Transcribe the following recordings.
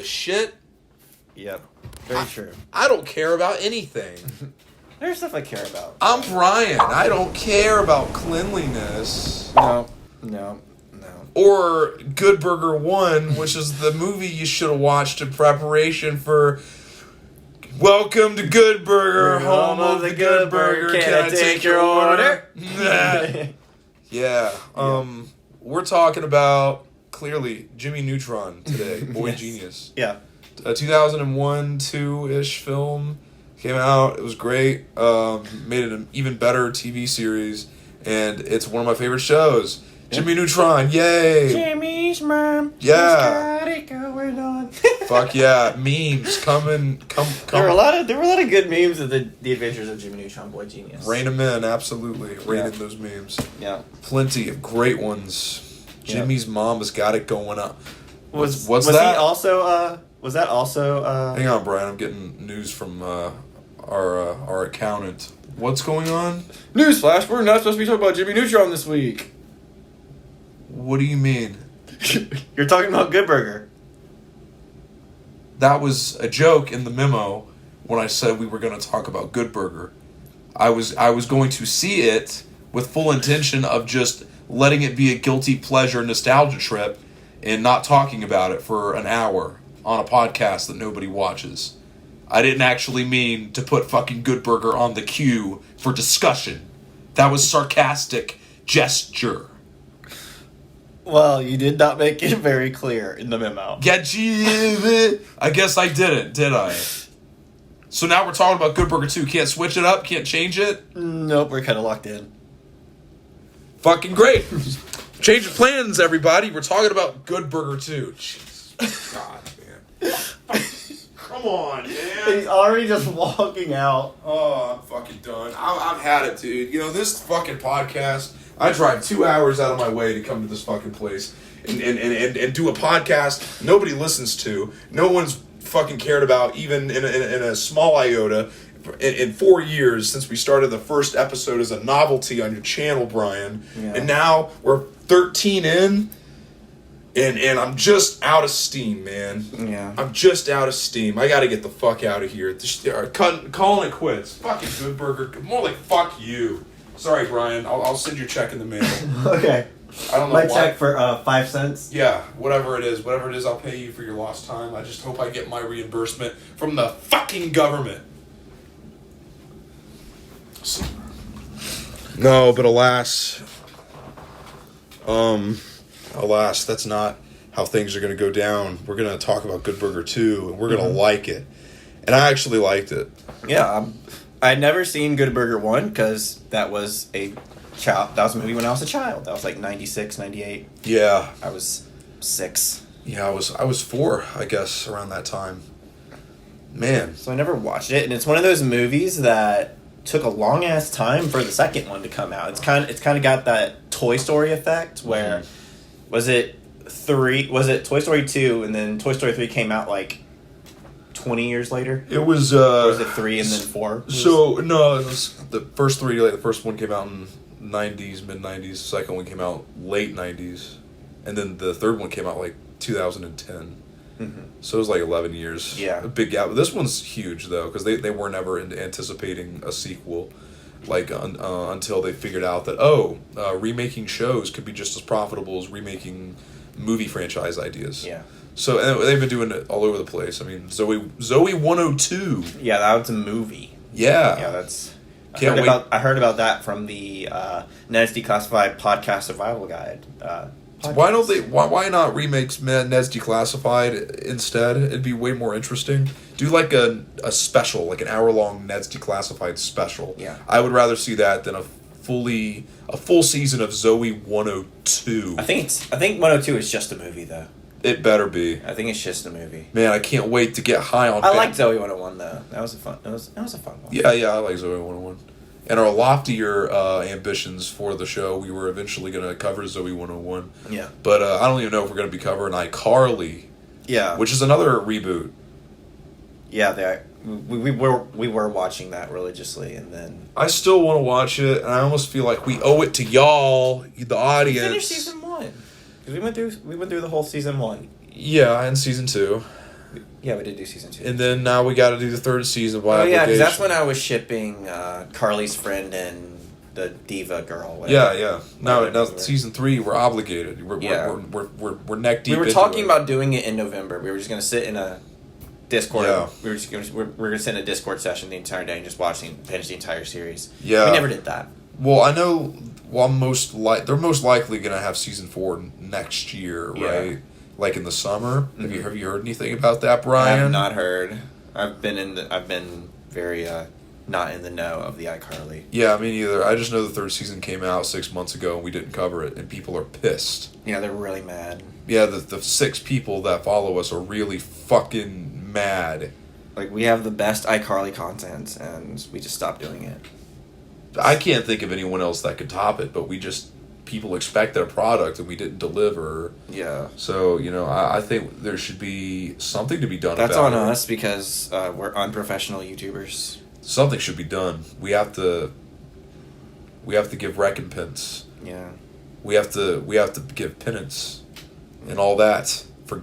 a shit. Yep. Very true. I don't care about anything. There's stuff I care about. I'm Brian. I don't care about cleanliness. No. Or Good Burger 1, which is the movie you should have watched in preparation for Welcome to Good Burger, home of the Good Burger. Can I take your order? Yeah. We're talking about, clearly, Jimmy Neutron today. Boy Yes. Genius. Yeah. A 2001, 2-ish film. Came out. It was great. Made it an even better TV series. And it's one of my favorite shows. Jimmy Neutron, yay! Jimmy's mom. Yeah. Got it going on. Fuck yeah, memes come. There were a lot of good memes of the Adventures of Jimmy Neutron, Boy Genius. Rain them in, absolutely. Rain in those memes. Yeah. Plenty of great ones. Jimmy's mom has got it going up. What's was that? He also? Was that also? Hang on, Brian. I'm getting news from our accountant. What's going on? Newsflash: we're not supposed to be talking about Jimmy Neutron this week. What do you mean? You're talking about Good Burger. That was a joke in the memo when I said we were going to talk about Good Burger. I was going to see it with full intention of just letting it be a guilty pleasure nostalgia trip and not talking about it for an hour on a podcast that nobody watches. I didn't actually mean to put fucking Good Burger on the queue for discussion. That was sarcastic gesture. Well, you did not make it very clear in the memo. I guess I didn't, did I? So now we're talking about Good Burger 2. Can't switch it up? Can't change it? Nope, we're kind of locked in. Fucking great. Change of plans, everybody. We're talking about Good Burger 2. Jesus. God, man. Come on, man. He's already just walking out. Oh, I'm fucking done. I've had it, dude. You know, this fucking podcast, I drive 2 hours out of my way to come to this fucking place and do a podcast nobody listens to. No one's fucking cared about, even in a small iota, in 4 years since we started the first episode as a novelty on your channel, Brian. Yeah. And now we're 13 in. And I'm just out of steam, man. Yeah. I'm just out of steam. I gotta get the fuck out of here. Calling it quits. Fucking Good Burger. More like fuck you. Sorry, Brian. I'll send your check in the mail. Okay. I don't know my why. check for 5 cents? Yeah, whatever it is, I'll pay you for your lost time. I just hope I get my reimbursement from the fucking government. No, but alas, that's not how things are going to go down. We're going to talk about Good Burger 2, and we're going to like it. And I actually liked it. Yeah, I'd never seen Good Burger 1 because that was a movie when I was a child. That was like 96, 98. Yeah. I was 6. Yeah, I was 4, I guess, around that time. Man. So I never watched it, and it's one of those movies that took a long ass time for the second one to come out. It's kind of got that Toy Story effect where was it Toy Story 2 and then Toy Story 3 came out like 20 years later? It was or was it 3 and then 4? So no, it was the first 3. Like, the first one came out in 90s, mid 90s. The second one came out late 90s, and then the third one came out like 2010. Mm-hmm. So it was like 11 years. Yeah, a big gap. This one's huge though because they were never anticipating a sequel, like until they figured out that remaking shows could be just as profitable as remaking movie franchise ideas. Yeah. So and they've been doing it all over the place. I mean, Zoe 102. Yeah, that was a movie. Yeah. Yeah, that's. I heard about that from the Ned's Declassified Podcast Survival Guide. Podcast. Why not remake Ned's Declassified instead? It'd be way more interesting. Do like a special, like an hour-long Ned's Declassified special. Yeah. I would rather see that than a full season of Zoe 102. I think 102 is just a movie though. It better be. I think it's just a movie. Man, I can't wait to get high on. I like Zoe 101 though. That was a fun one. Yeah, I like Zoe 101. And our loftier ambitions for the show, we were eventually going to cover Zoe 101. Yeah. But I don't even know if we're going to be covering iCarly. Yeah. Which is another reboot. Yeah, we were watching that religiously, and then I still want to watch it, and I almost feel like we owe it to y'all, the audience. We finished season 1 because we went through the whole season 1. Yeah, and season 2. Yeah, we did do season 2. And then now we got to do the third season by Oh, yeah, because that's obligation. when I was shipping Carly's friend and the diva girl. Yeah, yeah. Now Whatever. season 3, we're obligated. We're neck deep. We were into talking it. about doing it in November. We were just going to sit in a Discord. Yeah. We were going to sit in a Discord session the entire day and just finish the entire series. Yeah. We never did that. Well, I know. Well, they're most likely gonna have season 4 next year, right? Like in the summer. Mm-hmm. Have you heard anything about that, I Brian? have not heard. I've been very not in the know of the iCarly. Yeah, me neither. I just know the 3rd season came out 6 months ago and we didn't cover it, and people are pissed. Yeah, they're really mad. Yeah, the 6 people that follow us are really fucking mad. Like, we have the best iCarly content, and we just stopped doing it. I can't think of anyone else that could top it, but people expect their product and we didn't deliver. Yeah. So, I think there should be something to be done That's about on it. us because we're unprofessional YouTubers. Something should be done. We have to give recompense. Yeah. We have to give penance and all that for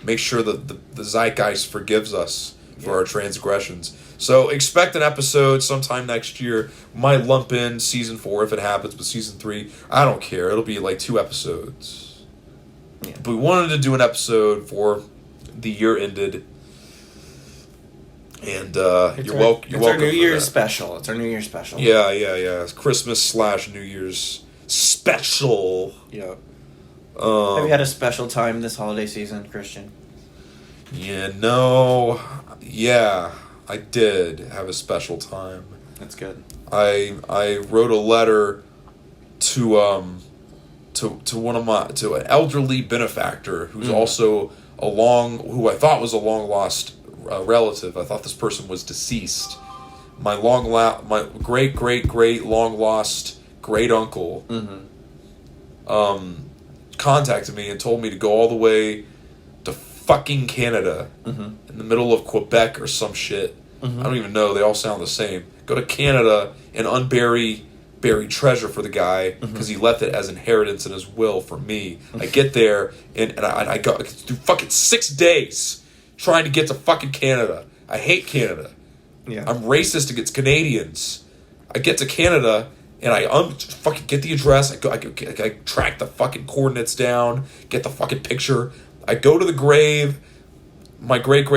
make sure that the zeitgeist forgives us for our transgressions. So expect an episode sometime next year. Might lump in season 4 if it happens, but season 3, I don't care. It'll be like 2 episodes. Yeah. But we wanted to do an episode for the year ended. And you're welcome. It's our New Year's special. It's our New Year's special. Yeah. It's Christmas / New Year's special. Yeah. Have you had a special time this holiday season, Christian? Yeah, I did have a special time. That's good. I wrote a letter to an elderly benefactor who's also who I thought was a long lost relative. I thought this person was deceased. My great long lost great uncle contacted me and told me to go all the way to fucking Canada in the middle of Quebec or some shit. I don't even know. They all sound the same. Go to Canada and buried treasure for the guy because he left it as inheritance in his will for me. I get there and I go through fucking 6 days trying to get to fucking Canada. I hate Canada. Yeah. I'm racist against Canadians. I get to Canada and I fucking get the address. I track the fucking coordinates down. Get the fucking picture. I go to the grave. My great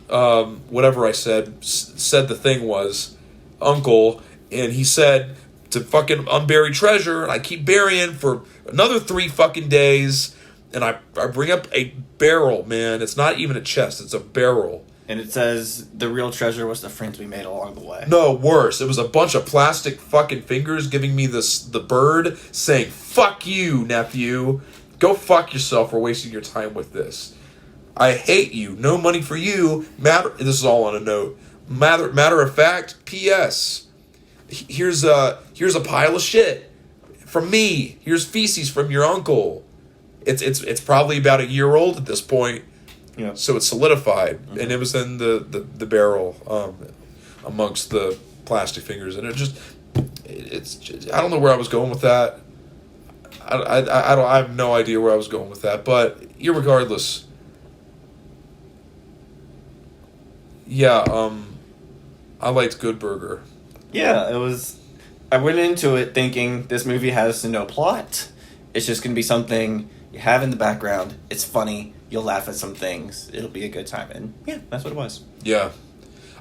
whatever I said the thing was uncle, and he said to fucking unbury treasure, and I keep burying for another 3 fucking days, and I bring up a barrel, man. It's not even a chest, it's a barrel. And it says the real treasure was the friends we made along the way. No, worse. It was a bunch of plastic fucking fingers giving me the bird saying, "Fuck you, nephew. Go fuck yourself for wasting your time with this. I hate you. No money for you." This is all on a note. Matter of fact, P.S. Here's a pile of shit from me. Here's feces from your uncle. It's probably about a year old at this point. Yeah. So it's solidified, and it was in the barrel amongst the plastic fingers, and it's just, I don't know where I was going with that. I have no idea where I was going with that, but irregardless, yeah, I liked Good Burger. Yeah, it was. I went into it thinking this movie has no plot. It's just gonna be something you have in the background. It's funny. You'll laugh at some things. It'll be a good time. And yeah, that's what it was. Yeah.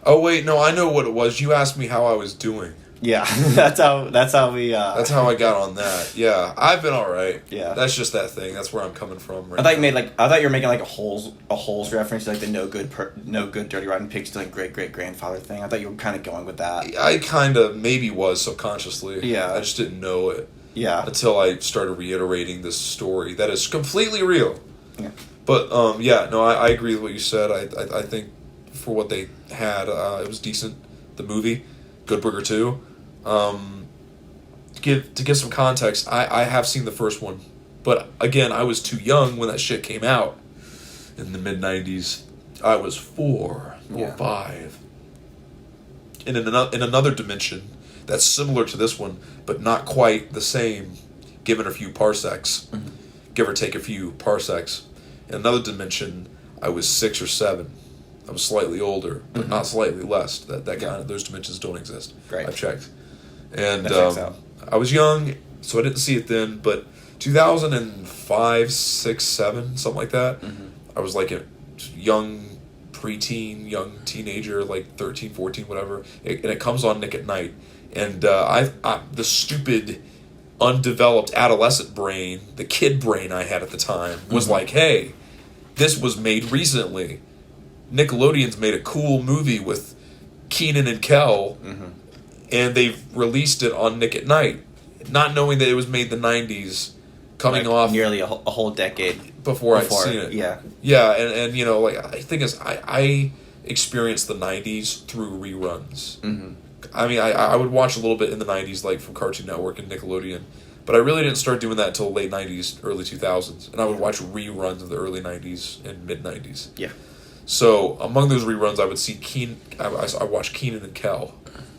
Oh wait, no, I know what it was. You asked me how I was doing. Yeah, that's how we. That's how I got on that. Yeah, I've been all right. Yeah. That's just that thing. That's where I'm coming from. Right I thought now. you were making like a holes reference to like the no good dirty rotten pigs to like great grandfather thing. I thought you were kind of going with that. I kind of maybe was subconsciously. Yeah. I just didn't know it. Yeah. Until I started reiterating this story that is completely real. Yeah. But I agree with what you said. I think for what they had, it was decent. The movie, Good Burger 2. To give some context, I have seen the first one, but again, I was too young when that shit came out in the mid-90s. I was 4 or 5. And in another dimension that's similar to this one, but not quite the same, given a few parsecs, give or take a few parsecs. In another dimension, I was 6 or 7. I was slightly older, but not slightly less. That kind of, those dimensions don't exist. Right. I've checked. And That checks out. I was young, so I didn't see it then, but 2005, 6, 7, something like that, I was like a young preteen, young teenager, like 13, 14, whatever, and it comes on Nick at Night. And the stupid, undeveloped adolescent brain, the kid brain I had at the time, was like, hey, this was made recently. Nickelodeon's made a cool movie with Kenan and Kel, and they've released it on Nick at Night, not knowing that it was made in the 90s, coming Like off nearly a whole decade before I'd seen it. Yeah, and you know, like, I think I experienced the 90s through reruns. I mean, I would watch a little bit in the 90s, like from Cartoon Network and Nickelodeon, but I really didn't start doing that until late 90s, early 2000s, and I would watch reruns of the early 90s and mid 90s. Yeah. So among those reruns, I would see I watched Kenan and Kel,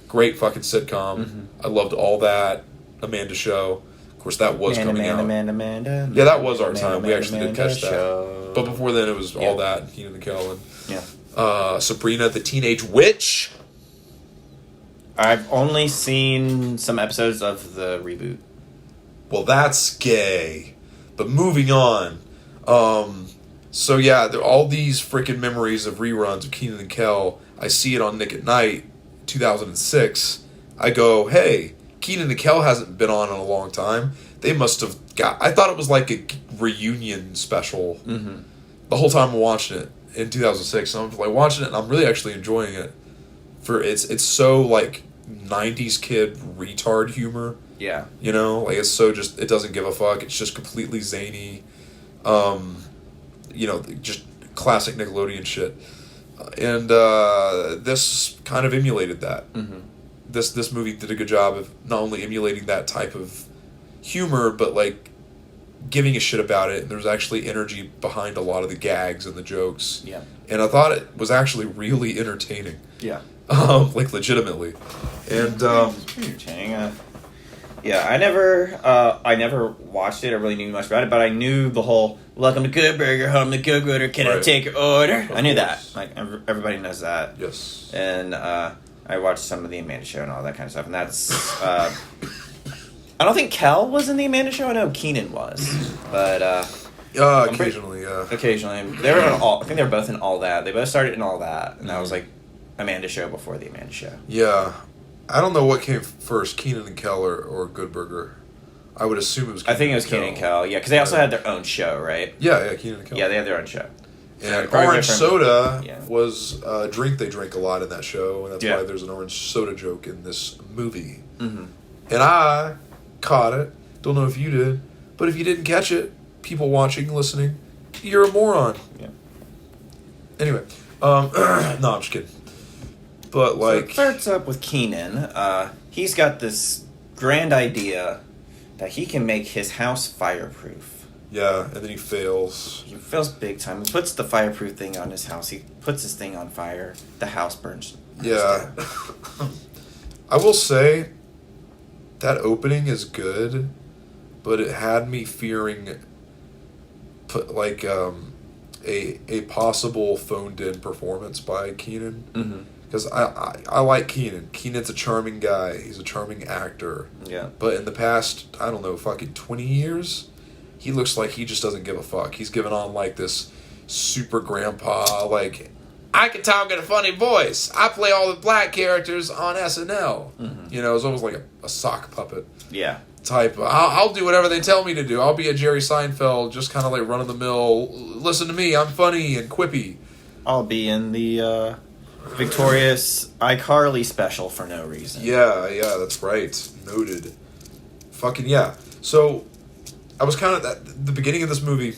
great fucking sitcom. I loved all that. Amanda Show, of course, that was coming out. Amanda. Yeah, that was our time. We actually did catch that. Show. But before then, it was all that, Kenan and Kel, and Yeah. Sabrina the Teenage Witch. I've only seen some episodes of the reboot. Well, that's gay. But moving on. So yeah, there are all these freaking memories of reruns of Kenan and Kel. I see it on Nick at Night, 2006. I go, hey, Kenan and Kel hasn't been on in a long time. They must have I thought it was like a reunion special the whole time I'm watching it in 2006. And I'm like watching it, and I'm really actually enjoying it. It's so like 90s kid retard humor. Yeah. You know, like it's so just, it doesn't give a fuck. It's just completely zany. You know, just classic Nickelodeon shit. And this kind of emulated that. This movie did a good job of not only emulating that type of humor, but like giving a shit about it. And there was actually energy behind a lot of the gags and the jokes. Yeah. And I thought it was actually really entertaining. Yeah. Like legitimately. And pretty entertaining. Yeah, I never watched it or really knew much about it, but I knew the whole "Welcome to Good Burger, home to Good Order. Can I take your order?" I knew that. Like everybody knows that. Yes. And I watched some of the Amanda Show and all that kind of stuff, and that's. I don't think Kel was in the Amanda Show. I know Kenan was, but occasionally, yeah. Occasionally, they were in all. I think they were both in All That. They both started in All That, and that was like Amanda Show before the Amanda Show. Yeah. I don't know what came first, Kenan and Kel or Good Burger. I would assume it was Kenan. I think it was Kenan and Kel, yeah, because they also had their own show, right? Yeah, Kenan and Kel. Yeah, they had their own show. And So orange soda yeah. was a drink they drank a lot in that show, and that's Yeah. why there's an orange soda joke in this movie. Mm-hmm. And I caught it. Don't know if you did, but if you didn't catch it, people watching, listening, you're a moron. Yeah. Anyway, no, I'm just kidding. But like, so it starts up with Kenan. He's got this grand idea that he can make his house fireproof. yeah, and then he fails. He fails big time. He puts the fireproof thing on his house. He puts his thing on fire. The house burns. Yeah. I will say that opening is good, but it had me fearing like a possible phoned-in performance by Kenan. Mm-hmm. Because I like Kenan. Kenan's a charming guy. He's a charming actor. Yeah. But in the past, I don't know, fucking 20 years, he looks like he just doesn't give a fuck. He's given on like this super grandpa, like, I can talk in a funny voice. I play all the black characters on SNL. Mm-hmm. You know, it's almost like a sock puppet Yeah. type. I'll do whatever they tell me to do. I'll be a Jerry Seinfeld, just kind of like run-of-the-mill, listen to me, I'm funny and quippy. I'll be in the victorious iCarly special for no reason. Yeah, that's right. Noted. Fucking yeah. So, I was kind of at the beginning of this movie,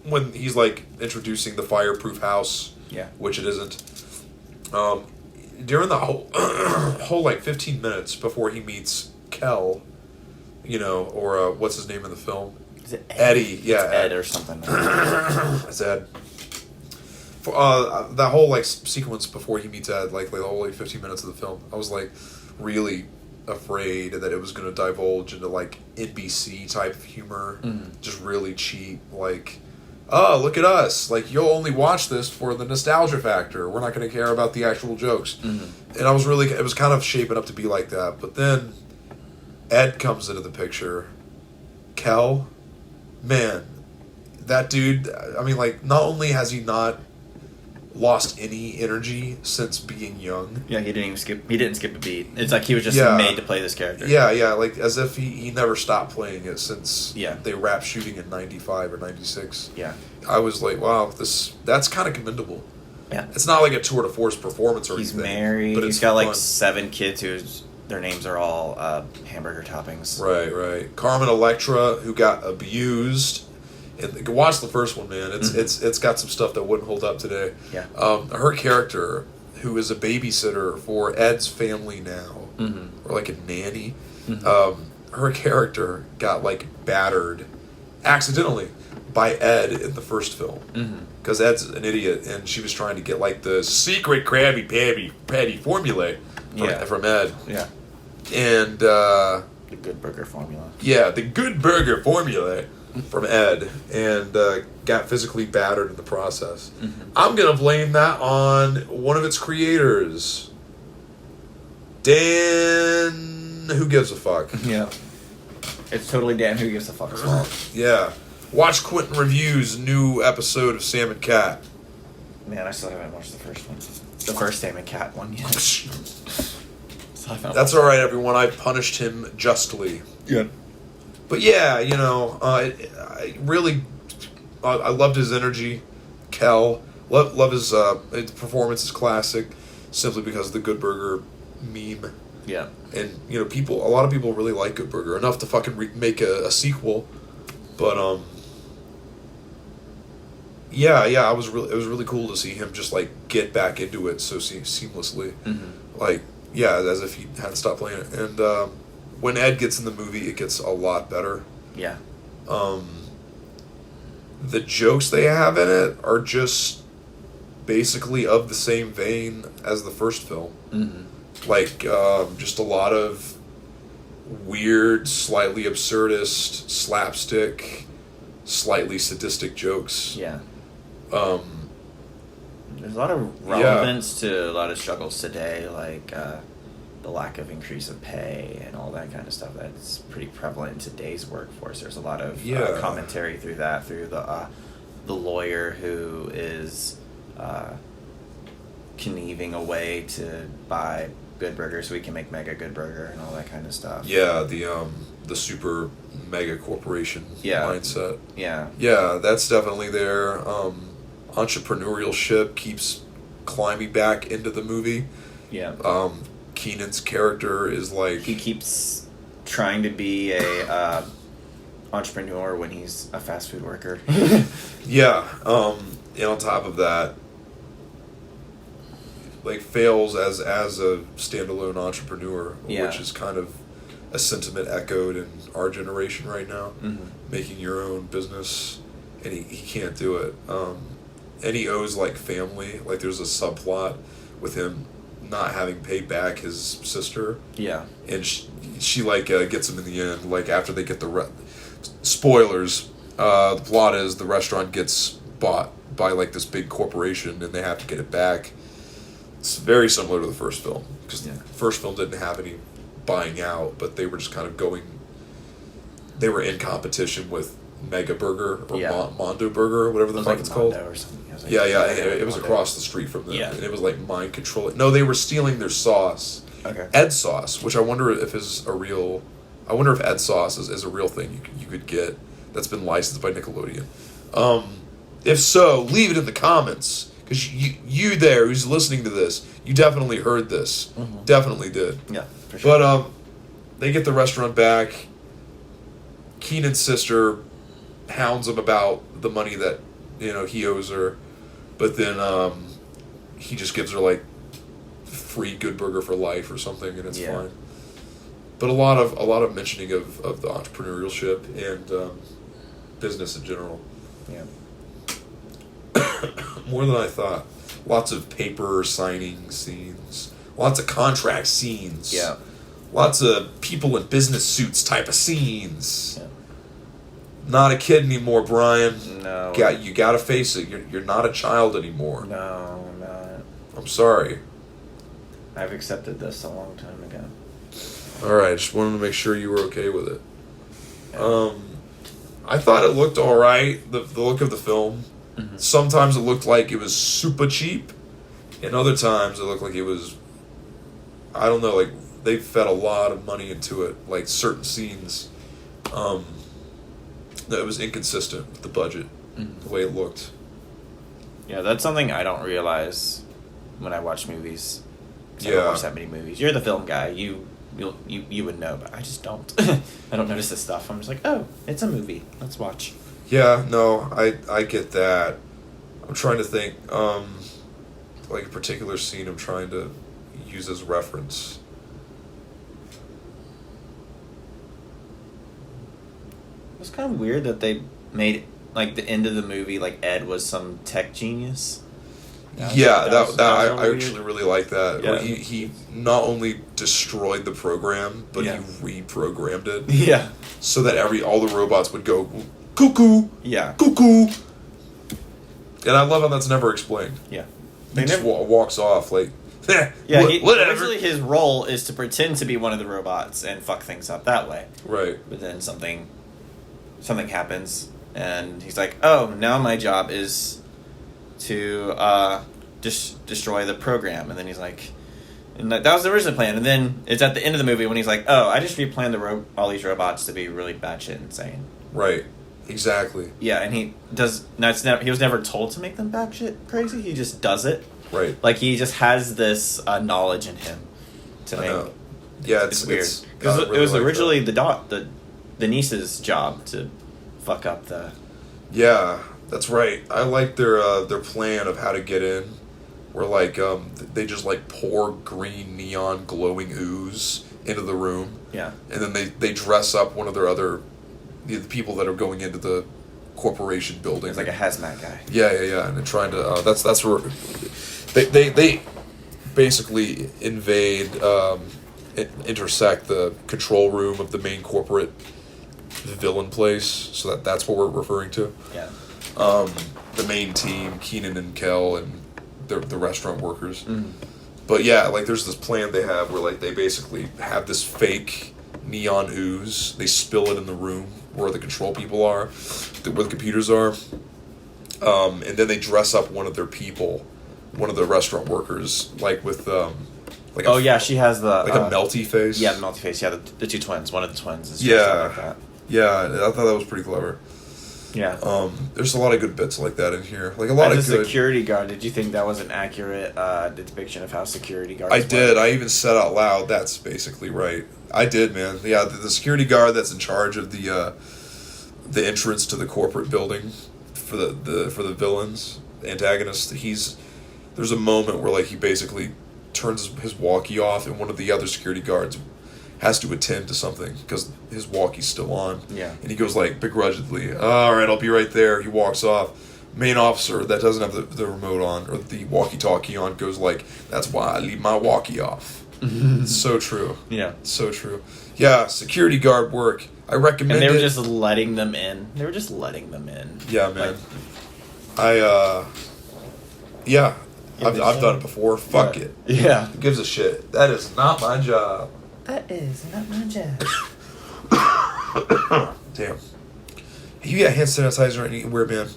when he's like introducing the fireproof house, Yeah. which it isn't. During the whole like 15 minutes before he meets Kel, you know, or what's his name in the film? Is it Eddie, yeah. It's Ed or something. It's Ed. For, that whole like sequence before he meets Ed, like the whole like 15 minutes of the film, I was like really afraid that it was going to divulge into like NBC type of humor, just really cheap, like oh, look at us. Like, you'll only watch this for the nostalgia factor. We're not going to care about the actual jokes. Mm-hmm. And it was kind of shaping up to be like that. But then Ed comes into the picture. Kel, man, that dude, I mean, like, not only has he not lost any energy since being young. Yeah, he didn't skip a beat. It's like he was just made to play this character. Yeah, like as if he never stopped playing it since they wrapped shooting in 95 or 96. Yeah. I was like, wow, that's kind of commendable. Yeah. It's not like a tour de force performance or anything. He's married. But he's got like 7 kids whose their names are all hamburger toppings. Right. Carmen Electra, who got abused. And watch the first one, man. It's got some stuff that wouldn't hold up today. Yeah. Her character, who is a babysitter for Ed's family now, or like a nanny, her character got like battered accidentally by Ed in the first film because Ed's an idiot, and she was trying to get like the secret Krabby Patty formula from Ed. Yeah. And the Good Burger formula. Yeah, the Good Burger formula from Ed, and got physically battered in the process. I'm gonna blame that on one of its creators, Dan. Who gives a fuck? Yeah, it's totally Dan. Who gives a fuck's fault? Yeah, watch Quentin Review's new episode of Sam and Cat. Man, I still haven't watched the first one. The first Sam and Cat one yet. That's all right, everyone. I punished him justly. Yeah. But yeah, I loved his energy. Kel, love his performance is classic, simply because of the Good Burger meme. Yeah, and a lot of people really like Good Burger enough to fucking make a sequel. But it was really cool to see him just like get back into it so seamlessly, like as if he hadn't stopped playing it. And when Ed gets in the movie, it gets a lot better. Yeah. The jokes they have in it are just basically of the same vein as the first film. Like, just a lot of weird, slightly absurdist, slapstick, slightly sadistic jokes. Yeah. There's a lot of relevance to a lot of struggles today, like the lack of increase of pay and all that kind of stuff. That's pretty prevalent in today's workforce. There's a lot of commentary through that, through the lawyer who is conniving away to buy Good Burger so he can make Mega Good Burger and all that kind of stuff. Yeah, the super mega corporation mindset. Yeah, that's definitely there. Entrepreneurship keeps climbing back into the movie. Yeah. Keenan's character is like, he keeps trying to be a entrepreneur when he's a fast food worker. Yeah. And on top of that, like, fails as a standalone entrepreneur, which is kind of a sentiment echoed in our generation right now. Making your own business, and he can't do it. And he owes like family. Like, there's a subplot with him not having paid back his sister. Yeah. And she like gets him in the end. Like, after they get spoilers. The plot is the restaurant gets bought by like this big corporation, and they have to get it back. It's very similar to the first film, because the first film didn't have any buying out, but they were just kind of they were in competition with Mega Burger or Mondo Burger or whatever the fuck it's called. It was across the street from them. Yeah. And it was like mind controlling. No, they were stealing their sauce. Okay. Ed sauce, which I wonder if Ed sauce is a real thing you could get that's been licensed by Nickelodeon. If so, leave it in the comments. Because you there who's listening to this, you definitely heard this. Definitely did. Yeah, for sure. But they get the restaurant back. Keenan's sister hounds him about the money that he owes her, but then he just gives her like free Good Burger for life or something, and it's fine. But a lot of mentioning of the entrepreneurship and business in general. Yeah. More than I thought. Lots of paper signing scenes. Lots of contract scenes. Yeah. Lots of people in business suits type of scenes. Yeah. not a kid anymore, Brian. No. You gotta face it. You're not a child anymore. No, I'm not. I'm sorry. I've accepted this a long time ago. Alright, just wanted to make sure you were okay with it. Yeah. I thought it looked alright, the look of the film. Mm-hmm. Sometimes it looked like it was super cheap, and other times it looked like it was, I don't know, like they fed a lot of money into it, like certain scenes. That was inconsistent with the budget, the way it looked. Yeah, that's something I don't realize when I watch movies. I Yeah. don't watch that many movies. You're the film guy. You would know, but I just don't. I don't notice this stuff. I'm just like, oh, it's a movie. Let's watch. Yeah, no, I get that. I'm trying to think, like a particular scene I'm trying to use as reference. It was kind of weird that they made, like, the end of the movie, like, Ed was some tech genius. That I really actually really like that. Yeah. Where he not only destroyed the program, but Yeah. he reprogrammed it. Yeah. So that all the robots would go cuckoo, Yeah. cuckoo. And I love how that's never explained. Yeah. He They just never- walks off like, Yeah, whatever. originally his role is to pretend to be one of the robots and fuck things up that way. Right. But then something happens, and he's like, "Oh, now my job is to just destroy the program." And then he's like, and that was the original plan. And then it's at the end of the movie when he's like, "Oh, I just replanned all these robots to be really batshit insane." Right. Exactly. Yeah, and he does. He was never told to make them batshit crazy. He just does it. Right. Like he just has this knowledge in him to I make. know. Yeah, it's weird. I Because really it was like originally that. the niece's job to fuck up the. Yeah, that's right. I like their plan of how to get in, where like they just like pour green neon glowing ooze into the room. Yeah. And then they dress up one of their other the people that are going into the corporation building. It's like a hazmat guy. Yeah, and they're trying to that's where they basically invade intersect the control room of the main corporate villain place, so that's what we're referring to. Yeah. The main team, Keenan and Kel, and the restaurant workers. Mm. But yeah, like there's this plan they have where like they basically have this fake neon ooze. They spill it in the room where the control people are, where the computers are, and then they dress up one of their people, one of the restaurant workers, like with like Oh yeah, she has the like a melty face. Yeah, the melty face. Yeah, the two twins. One of the twins is Yeah. like that. Yeah, I thought that was pretty clever. Yeah. There's a lot of good bits like that in here. Like a lot As of a good. security guard, did you think that was an accurate depiction of how security guards? I did. work? I even said out loud, "That's basically right." I did, man. Yeah, the security guard that's in charge of the entrance to the corporate building for the villains, the antagonists. There's a moment where like he basically turns his walkie off, and one of the other security guards has to attend to something because his walkie's still on. Yeah. And he goes like begrudgingly, "All right, I'll be right there." He walks off. Main officer that doesn't have the remote on or the walkie-talkie on goes like, "That's why I leave my walkie off." It's so true. Yeah. So true. Yeah, security guard work. I recommend And they were it. just letting them in. They were just letting them in. Yeah, man. Like, Yeah, Yeah, I've they done should. it before. Fuck it. Yeah. Who gives a shit? That is not my job. That is not my job. Damn. You got hand sanitizer anywhere, man?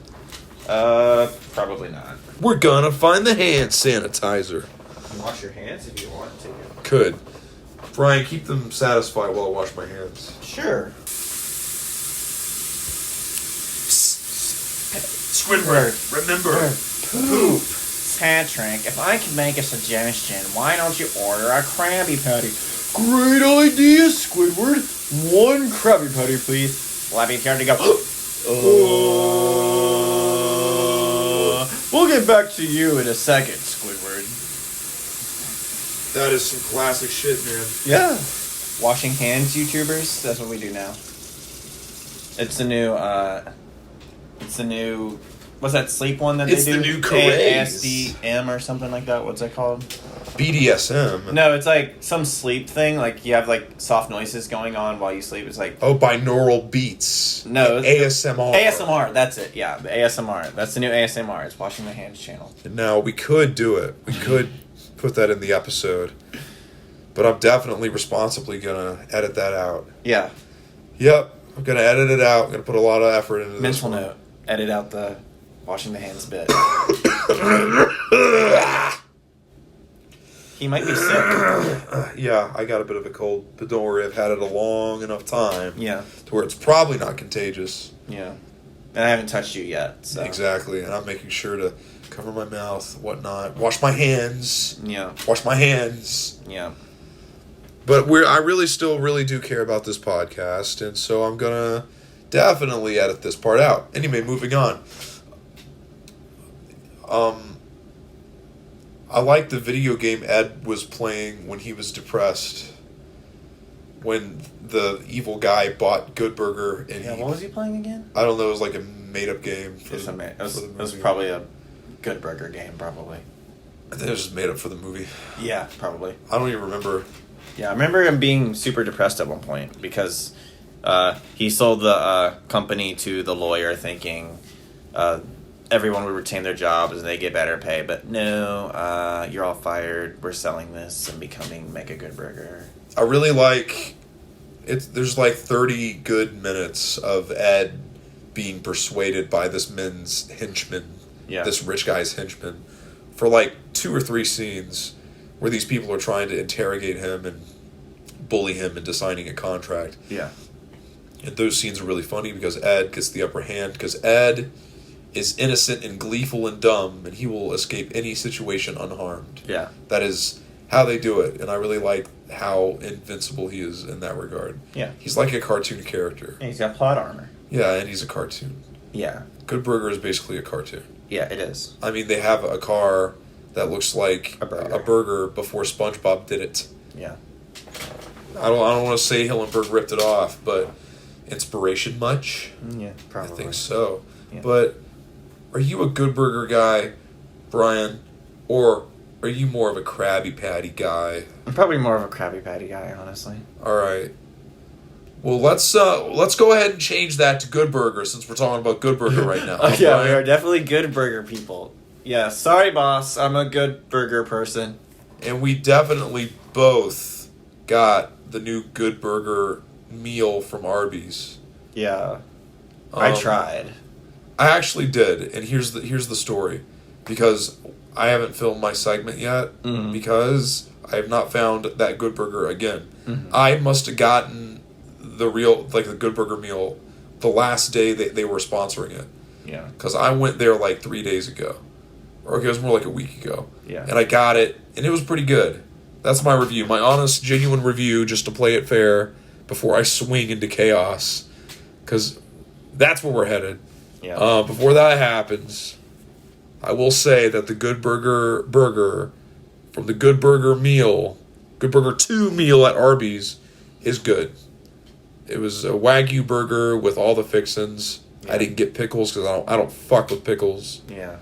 Probably not. We're gonna find the hand sanitizer. Wash your hands if you want to. Could. Brian, keep them satisfied while I wash my hands. Sure. Squidward, remember. Poop. Patrick, if I could make a suggestion, why don't you order a Krabby Patty? Great idea, Squidward. One Krabby Patty, please. We'll be here to go. We'll get back to you in a second, Squidward. That is some classic shit, man. Yeah. Washing hands, YouTubers. That's what we do now. It's the new what's that sleep one that It's they do? the new craze. ASDM or something like that. What's that called? BDSM. No, it's like some sleep thing. Like you have like soft noises going on while you sleep. It's like Binaural beats. No, ASMR. ASMR. That's it. Yeah, the ASMR. That's the new ASMR. It's Washing My Hands channel. Now we could do it. We could put that in the episode, but I'm definitely responsibly gonna edit that out. Yeah. Yep, I'm gonna edit it out. I'm gonna put a lot of effort into this. Mental note: edit out the washing the hands bit. He might be sick. Yeah, I got a bit of a cold, but don't worry, I've had it a long enough time. Yeah. To where it's probably not contagious. Yeah. And I haven't touched you yet. So. Exactly, and I'm making sure to cover my mouth, whatnot, wash my hands. Yeah. Wash my hands. Yeah. But I really still really do care about this podcast, and so I'm gonna definitely edit this part out. Anyway, moving on. I like the video game Ed was playing when he was depressed. When the evil guy bought Good Burger and what was he playing again? I don't know, it was like a made-up game. It was probably a Good Burger game, probably. I think it was just made up for the movie. Yeah, probably. I don't even remember. Yeah, I remember him being super depressed at one point because he sold the company to the lawyer thinking everyone would retain their jobs and they get better pay. But no, you're all fired. We're selling this and becoming Mega Good Burger. I really like it. There's like 30 good minutes of Ed being persuaded by this man's henchman, this rich guy's henchman, for like 2 or 3 scenes where these people are trying to interrogate him and bully him into signing a contract. Yeah. And those scenes are really funny because Ed gets the upper hand because Ed is innocent and gleeful and dumb, and he will escape any situation unharmed. Yeah. That is how they do it, and I really like how invincible he is in that regard. Yeah. He's like a cartoon character. And he's got plot armor. Yeah, and he's a cartoon. Yeah. Good Burger is basically a cartoon. Yeah, it is. I mean, they have a car that looks like a burger before SpongeBob did it. Yeah. I don't want to say Hillenburg ripped it off, but inspiration much? Yeah, probably. I think so. Yeah. But are you a Good Burger guy, Brian, or are you more of a Krabby Patty guy? I'm probably more of a Krabby Patty guy, honestly. All right. Well, let's go ahead and change that to Good Burger since we're talking about Good Burger right now. Yeah, we are definitely Good Burger people. Yeah, sorry, boss. I'm a Good Burger person. And we definitely both got the new Good Burger meal from Arby's. Yeah. I tried. I actually did, and here's the story. Because I haven't filmed my segment yet, because I have not found that Good Burger again. Mm-hmm. I must have gotten the Good Burger meal the last day they were sponsoring it. Yeah. Because I went there like 3 days ago. Or it was more like a week ago. Yeah. And I got it, and it was pretty good. That's my review. My honest, genuine review, just to play it fair before I swing into chaos. Because that's where we're headed. Yeah. Before that happens, I will say that the Good Burger from the Good Burger meal, Good Burger 2 meal at Arby's, is good. It was a Wagyu burger with all the fixins. Yeah. I didn't get pickles because I don't fuck with pickles. Yeah.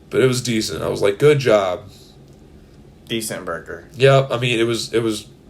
But it was decent. I was like, good job. Decent burger. Yeah, I mean, it was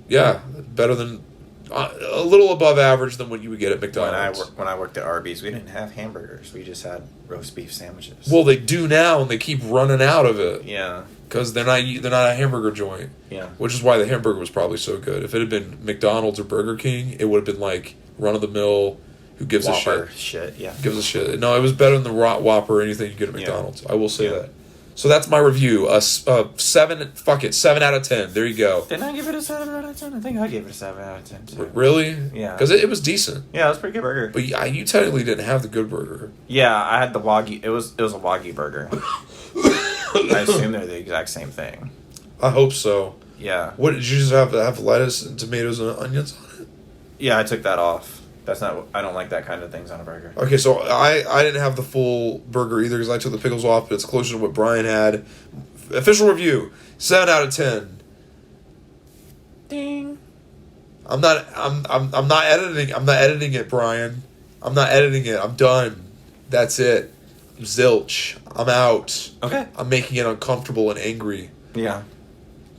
better than, a little above average than what you would get at McDonald's. When I worked at Arby's, we didn't have hamburgers. We just had roast beef sandwiches. Well, they do now, and they keep running out of it. Yeah. Because they're not a hamburger joint. Yeah. Which is why the hamburger was probably so good. If it had been McDonald's or Burger King, it would have been like run-of-the-mill, who gives Whopper a shit. Shit, yeah. Gives a shit. No, it was better than the Whopper or anything you get at McDonald's. Yeah. I will say that. So that's my review. 7 out of 10. There you go. Didn't I give it a 7 out of 10? I think I gave it a 7 out of 10 too. Really? Yeah. Because it was decent. Yeah, it was a pretty good burger. But you technically didn't have the Good Burger. Yeah, I had the Wagyu. It was a Wagyu burger. I assume they're the exact same thing. I hope so. Yeah. What did you just have lettuce and tomatoes and onions on it? Yeah, I took that off. That's not. I don't like that kind of things on a burger. Okay, so I didn't have the full burger either because I took the pickles off, but it's closer to what Brian had. Official review: 7 out of 10. Ding. I'm not editing. I'm not editing it, Brian. I'm not editing it. I'm done. That's it. Zilch. I'm out. Okay. I'm making it uncomfortable and angry. Yeah.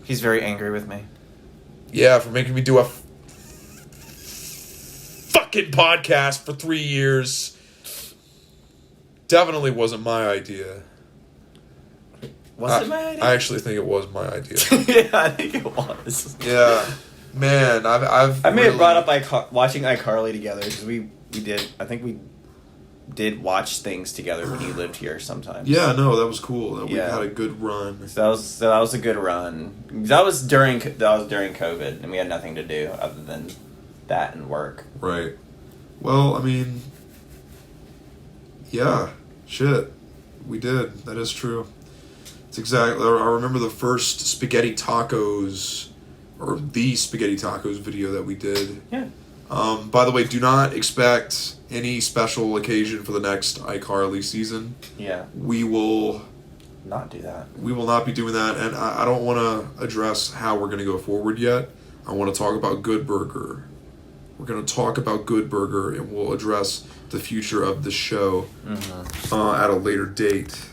He's very angry with me. Yeah, for making me do a fucking podcast for 3 years. Definitely wasn't my idea. Was it my idea? I actually think it was my idea. Yeah, I think it was. Yeah. Man, I may have brought up watching iCarly together because we did watch things together when he lived here sometimes. Yeah, no, that was cool. We had a good run. So that was a good run. That was during COVID, and we had nothing to do other than that and work. Right. Well, I mean, yeah, shit, we did. That is true. It's exactly. I remember the first spaghetti tacos, or the spaghetti tacos video that we did. Yeah. By the way, do not expect any special occasion for the next iCarly season. Yeah. We will not do that. We will not be doing that, and I don't want to address how we're going to go forward yet. I want to talk about Good Burger. We're going to talk about Good Burger, and we'll address the future of the show at a later date.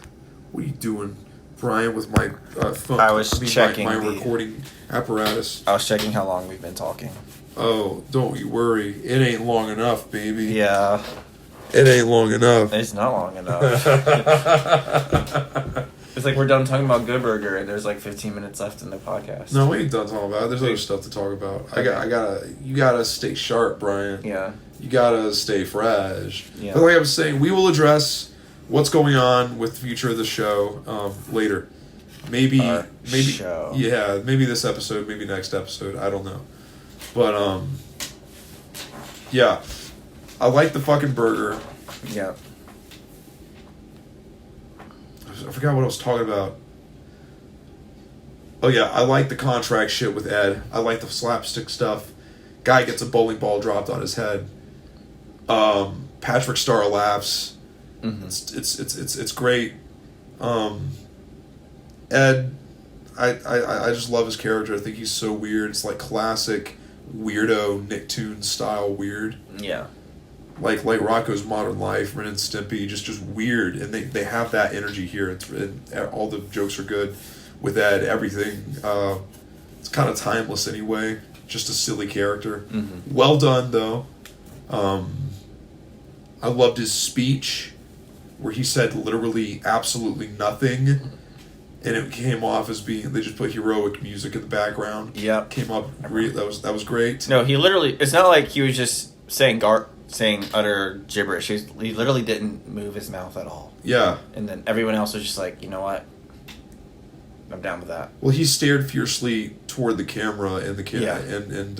What are you doing, Brian, with my phone? I was checking my recording apparatus. I was checking how long we've been talking. Oh, don't you worry. It ain't long enough, baby. Yeah. It ain't long enough. It's not long enough. It's like we're done talking about Good Burger and there's like 15 minutes left in the podcast. No, we ain't done talking about it. There's other stuff to talk about. Okay. You gotta stay sharp, Brian. Yeah. You gotta stay fresh. Yeah. But like I was saying, we will address what's going on with the future of the show later. Maybe show. Yeah, maybe this episode, maybe next episode. I don't know. But yeah, I like the fucking burger. Yeah. I forgot what I was talking about. Oh yeah, I like the contract shit with Ed. I like the slapstick stuff. Guy gets a bowling ball dropped on his head. Patrick Star laughs. Mm-hmm. It's great. Ed, I just love his character. I think he's so weird. It's like classic weirdo Nicktoons style weird. Yeah. Like Rocco's Modern Life, Ren and Stimpy, just weird, and they have that energy here. And all the jokes are good with Ed. Everything, it's kind of timeless anyway. Just a silly character. Mm-hmm. Well done though. I loved his speech where he said literally absolutely nothing, and it came off as being they just put heroic music in the background. Yep. Came up that was great. No, he literally. It's not like he was just saying utter gibberish. He literally didn't move his mouth at all. Yeah. And then everyone else was just like, you know what? I'm down with that. Well, he stared fiercely toward the camera, and the camera, Yeah. and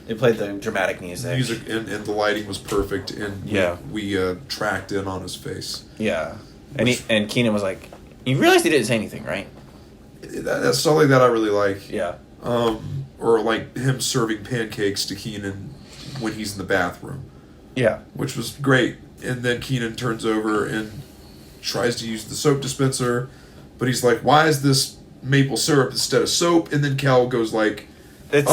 it played the dramatic music. and the lighting was perfect, and we tracked in on his face. Yeah. And Keenan was like, you realize he didn't say anything, right? That's something that I really like. Yeah. Or like him serving pancakes to Keenan when he's in the bathroom. Yeah. Which was great. And then Keenan turns over and tries to use the soap dispenser, but he's like, why is this maple syrup instead of soap? And then Cal goes like, it's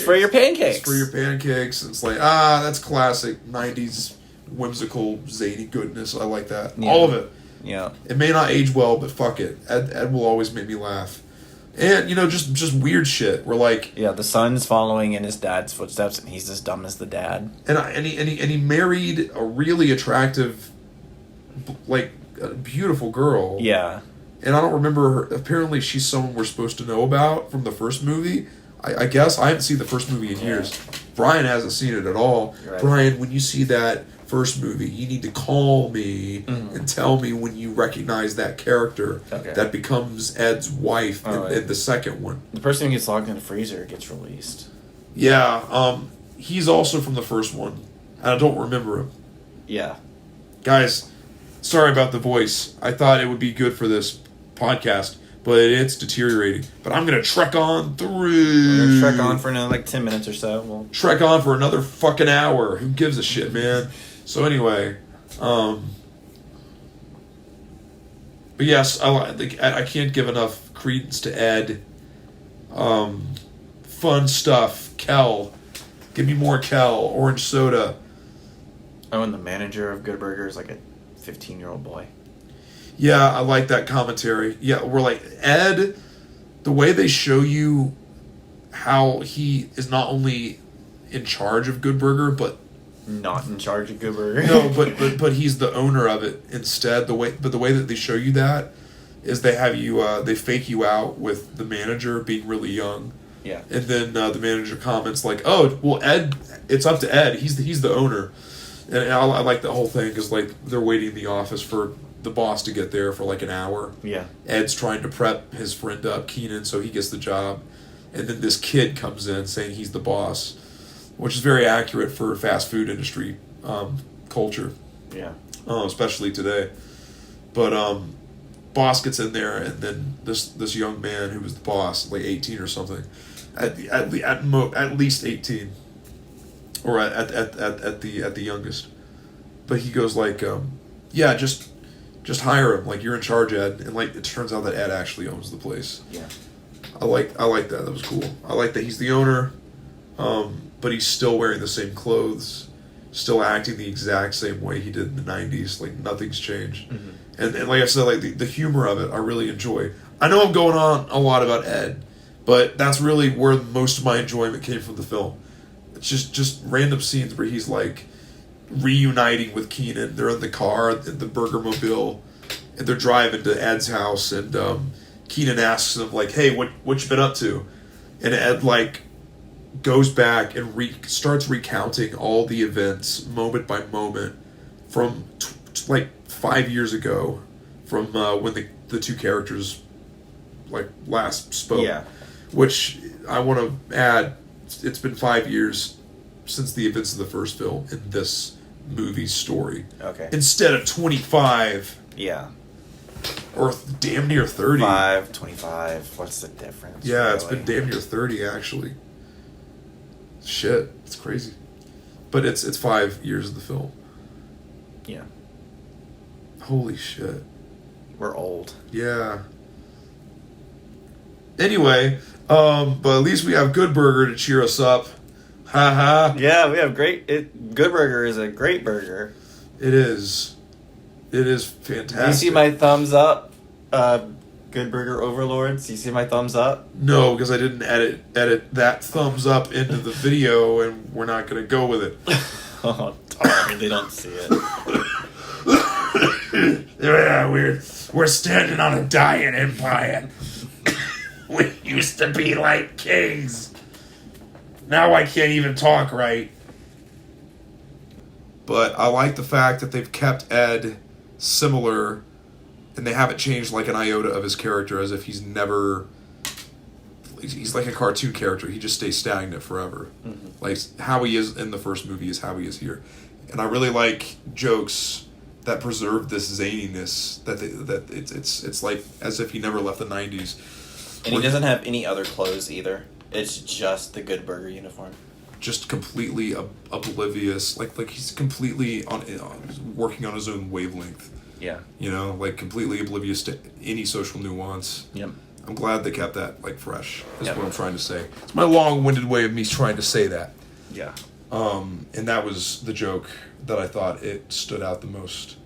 for your pancakes. It's for your pancakes. And it's like, that's classic 90s whimsical zany goodness. I like that. Yeah. All of it. Yeah. It may not age well, but fuck it. Ed will always make me laugh. And, just weird shit. We're like... Yeah, the son's following in his dad's footsteps, and he's as dumb as the dad. And he married a really attractive, like, a beautiful girl. Yeah. And I don't remember her. Apparently she's someone we're supposed to know about from the first movie. I guess. I haven't seen the first movie in years. Brian hasn't seen it at all. Right. Brian, when you see that first movie, you need to call me and tell me when you recognize that character that becomes Ed's wife in the second one. The person who gets locked in the freezer gets released. Yeah, he's also from the first one, and I don't remember him. Yeah. Guys, sorry about the voice. I thought it would be good for this podcast, but it's deteriorating. But I'm going to trek on through. We're going to trek on for another 10 minutes or so. Trek on for another fucking hour. Who gives a shit, man? So anyway, but yes, I can't give enough credence to Ed. Fun stuff. Kel. Give me more Kel. Orange soda. Oh, and the manager of Good Burger is like a 15-year-old boy. Yeah, I like that commentary. Yeah, we're like, Ed, the way they show you how he is not only in charge of Good Burger, but Not in charge of Good Burger. no, but he's the owner of it instead. The way that they show you that is they have you they fake you out with the manager being really young. Yeah. And then the manager comments like, "Oh, well, Ed, it's up to Ed. He's the owner." And I like the whole thing because like they're waiting in the office for the boss to get there for like an hour. Yeah. Ed's trying to prep his friend up, Keenan, so he gets the job. And then this kid comes in saying he's the boss, which is very accurate for fast food industry culture. Yeah. Especially today. But boss gets in there, and then this young man who was the boss, like 18 or something, at least 18, or at the youngest. But he goes like, yeah, just hire him. Like, you're in charge, Ed. And like it turns out that Ed actually owns the place. Yeah. I like that. That was cool. I like that he's the owner, but he's still wearing the same clothes, still acting the exact same way he did in the 90s. Like, nothing's changed. Mm-hmm. And like I said, like the humor of it, I really enjoy. I know I'm going on a lot about Ed, but that's really where most of my enjoyment came from the film. It's just random scenes where he's like reuniting with Keenan. They're in the car, the Burger Mobile, and they're driving to Ed's house, and Keenan asks him like, "Hey, what you been up to?" And Ed like goes back and starts recounting all the events moment by moment from like 5 years ago, from when the two characters like last spoke. Yeah. Which I want to add, it's been 5 years since the events of the first film in this movie's story. Okay. Instead of 25. Yeah. Or damn near 30. 25. What's the difference? Yeah, really? It's been damn near 30 actually. Shit, it's crazy. But it's 5 years of the film. Yeah. Holy shit. We're old. Yeah. Anyway, but at least we have Good Burger to cheer us up. Ha ha. Yeah, we have Good Burger is a great burger. It is. It is fantastic. Do you see my thumbs up, Good Burger Overlords? Do you see my thumbs up? No, because I didn't edit that thumbs up into the video, and we're not going to go with it. Oh, darn, they don't see it. Yeah, we're standing on a dying empire. We used to be like kings. Now I can't even talk right. But I like the fact that they've kept Ed similar, and they haven't changed like an iota of his character, as if he's never... He's like a cartoon character. He just stays stagnant forever. Mm-hmm. Like, how he is in the first movie is how he is here. And I really like jokes that preserve this zaniness, that it's like as if he never left the 90s. And he doesn't have any other clothes either. It's just the Good Burger uniform. Just completely oblivious. Like he's completely working on his own wavelength. Yeah. You know, like completely oblivious to any social nuance. Yep. I'm glad they kept that like fresh. Is what I'm trying to say. It's my long-winded way of me trying to say that. Yeah. And that was the joke that I thought it stood out the most.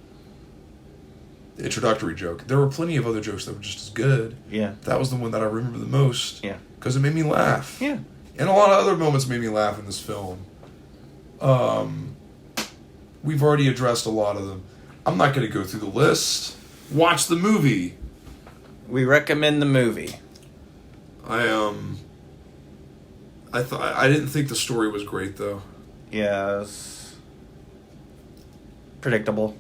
The introductory joke. There were plenty of other jokes that were just as good. Yeah. That was the one that I remember the most. Yeah. Because it made me laugh. Yeah. And a lot of other moments made me laugh in this film. We've already addressed a lot of them. I'm not going to go through the list. Watch the movie. We recommend the movie. I didn't think the story was great though. Yeah, it was predictable.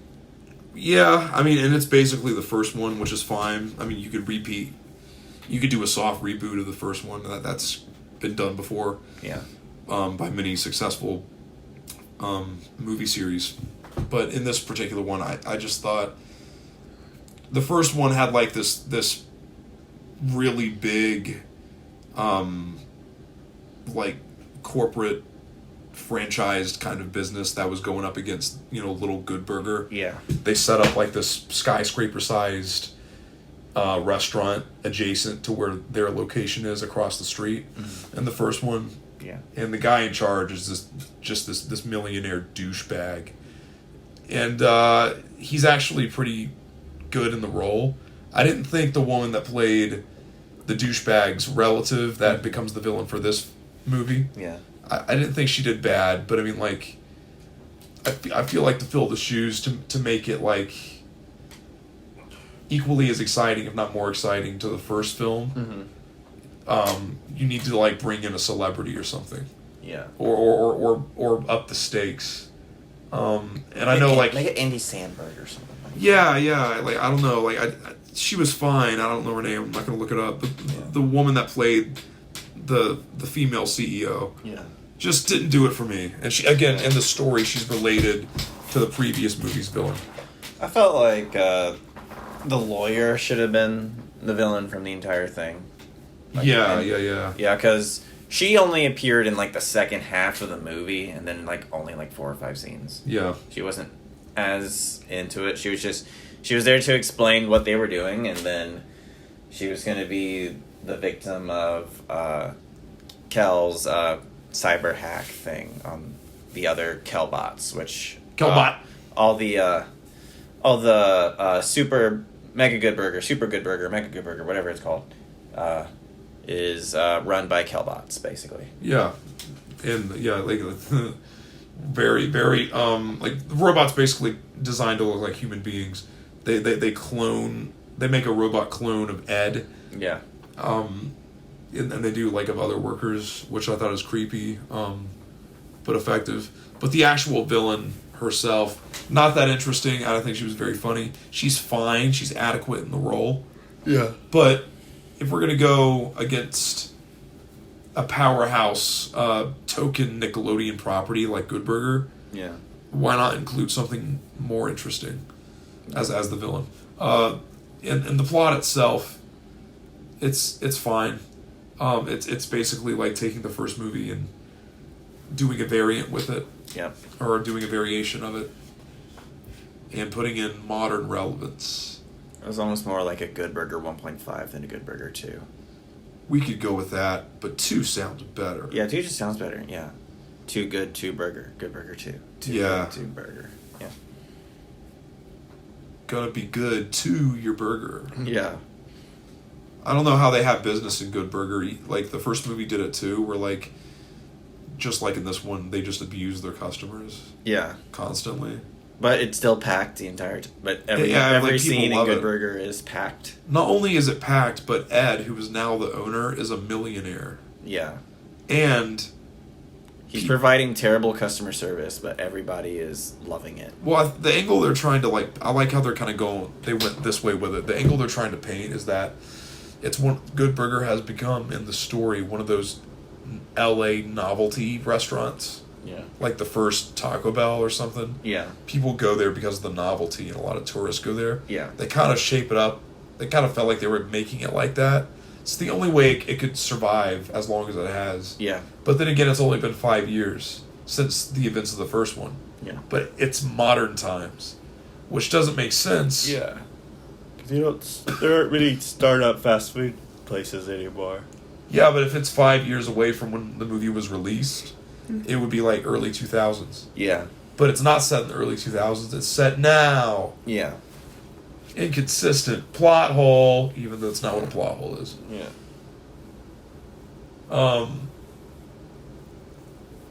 Yeah, I mean, and it's basically the first one, which is fine. I mean, you could repeat. You could do a soft reboot of the first one. That's been done before. Yeah. By many successful movie series. But in this particular one, I just thought the first one had like this really big like corporate franchised kind of business that was going up against, Little Good Burger. Yeah. They set up like this skyscraper sized restaurant adjacent to where their location is across the street. Mm-hmm. And the first one, yeah. And the guy in charge is this millionaire douchebag. And he's actually pretty good in the role. I didn't think the woman that played the douchebag's relative that becomes the villain for this movie. Yeah. I didn't think she did bad, but I mean, like, I feel like to fill the shoes to make it like equally as exciting, if not more exciting, to the first film. You need to like bring in a celebrity or something. Yeah. Or up the stakes. And I know like make it Andy Samberg or something. Yeah. Like I don't know. Like she was fine. I don't know her name. I'm not gonna look it up. The woman that played the female CEO. Yeah. Just didn't do it for me. And she, again, in the story, she's related to the previous movie's villain. I felt like the lawyer should have been the villain from the entire thing. Like, Yeah, because she only appeared in, like, the second half of the movie, and then, like, only, like, 4 or 5 scenes. Yeah. She wasn't as into it. She was there to explain what they were doing, and then she was going to be the victim of Kel's cyber hack thing on the other Kelbots, which Kelbot. all the super mega good burger, whatever it's called, is run by Kelbots basically. Yeah, and like very like the robots basically designed to look like human beings. They clone. They make a robot clone of Ed. Yeah. And they do like of other workers, which I thought was creepy, but effective. But the actual villain herself, not that interesting. I don't think she was very funny. She's fine. She's adequate in the role. Yeah. But if we're gonna go against a powerhouse token Nickelodeon property like Good Burger, yeah, why not include something more interesting as the villain? And the plot itself, it's fine. It's basically like taking the first movie and doing a variant with it. Yeah. Or doing a variation of it. And putting in modern relevance. It was almost more like a Good Burger 1.5 than a Good Burger 2. We could go with that, but 2 sounds better. Yeah, 2 just sounds better, yeah. 2 good, 2 burger. Good Burger 2. 2 Yeah. good, 2 burger. Yeah. Gonna be good to your burger. Yeah. I don't know how they have business in Good Burger. Like, the first movie did it too, where, like, just like in this one, they just abuse their customers. Yeah. Constantly. But it's still packed the entire but every like, scene in love Good it. Burger is packed. Not only is it packed, but Ed, who is now the owner, is a millionaire. Yeah. And he's providing terrible customer service, but everybody is loving it. Well, the angle they're trying to, like, I like how they're kind of going, they went this way with it. The angle they're trying to paint is that Good Burger has become, in the story, one of those LA novelty restaurants. Yeah. Like the first Taco Bell or something. Yeah. People go there because of the novelty, and a lot of tourists go there. Yeah. They kind of shape it up. They kind of felt like they were making it like that. It's the only way it could survive as long as it has. Yeah. But then again, it's only been 5 years since the events of the first one. Yeah. But it's modern times, which doesn't make sense. Yeah. There aren't many startup fast food places anymore. Yeah, but if it's 5 years away from when the movie was released, it would be like early 2000s. Yeah. But it's not set in the early 2000s. It's set now. Yeah. Inconsistent. Plot hole, even though it's not what a plot hole is. Yeah.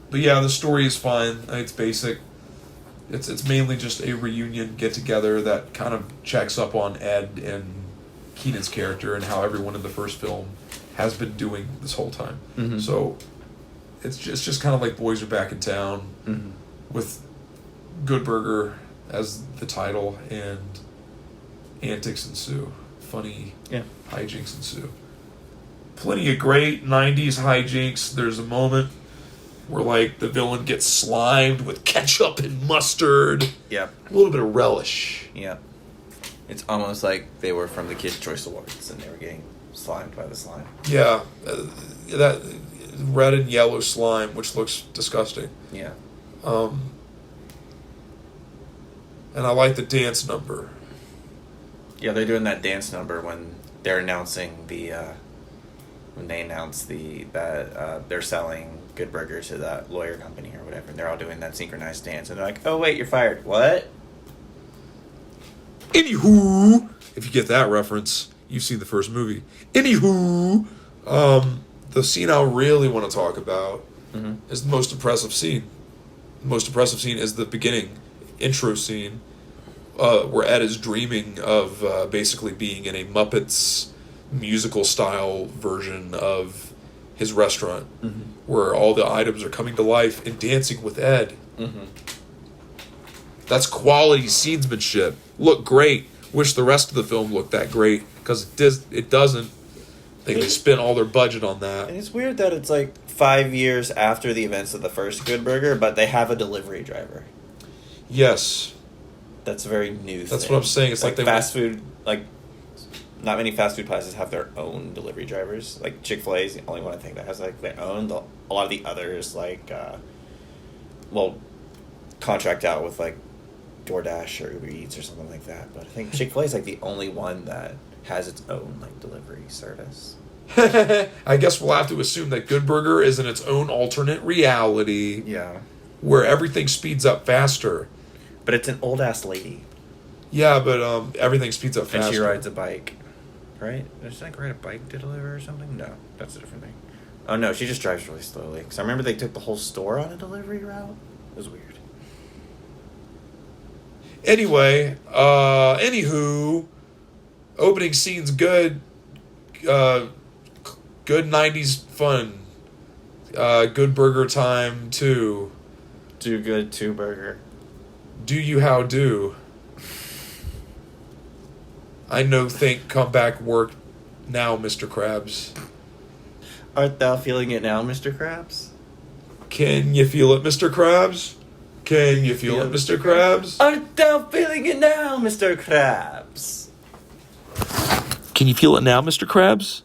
But yeah, the story is fine. It's basic. It's mainly just a reunion get-together that kind of checks up on Ed and Keenan's character and how everyone in the first film has been doing this whole time. Mm-hmm. So it's just kind of like Boys Are Back in Town, mm-hmm. with Good Burger as the title, and antics ensue. Funny hijinks ensue. Plenty of great 90s hijinks. There's a moment where, like, the villain gets slimed with ketchup and mustard. Yep. A little bit of relish. Yep. It's almost like they were from the Kids' Choice Awards and they were getting slimed by the slime. Yeah. That red and yellow slime, which looks disgusting. Yeah. And I like the dance number. Yeah, they're doing that dance number when they're announcing when they announce that they're selling Good Burger to that lawyer company or whatever, and they're all doing that synchronized dance, and they're like, "Oh wait, you're fired." What? Anywho, if you get that reference, you've seen the first movie. Anywho, the scene I really want to talk about is the most impressive scene. The most impressive scene is the beginning, intro scene, where Ed is dreaming of basically being in a Muppets musical style version of his restaurant, where all the items are coming to life and dancing with Ed. That's quality scenesmanship. Look great. Wish the rest of the film looked that great, because it doesn't. I think they spent all their budget on that. And it's weird that it's like 5 years after the events of the first Good Burger, but they have a delivery driver. Yes. That's a very new That's thing. what I'm saying. It's like they fast food, like, not many fast food places have their own delivery drivers. Like, Chick-fil-A is the only one I think that has, like, their own. A lot of the others, like, contract out with, like, DoorDash or Uber Eats or something like that. But I think Chick-fil-A is, like, the only one that has its own, like, delivery service. I guess we'll have to assume that Good Burger is in its own alternate reality. Yeah. Where everything speeds up faster. But it's an old-ass lady. Yeah, but everything speeds up faster. And she rides a bike. Right? Does she, like, ride a bike to deliver or something? No, that's a different thing. Oh, no, she just drives really slowly. Because I remember they took the whole store on a delivery route. It was weird. Anyway, anywho, opening scene's good. Good 90s fun. Good burger time, too. Do good, too burger. Do you how do? I know think come back work now, Mr. Krabs. Art thou feeling it now, Mr. Krabs? Can you feel it, Mr. Krabs? Can you feel it, Mr. Krabs? Art thou feeling it now, Mr. Krabs? Can you feel it now, Mr. Krabs?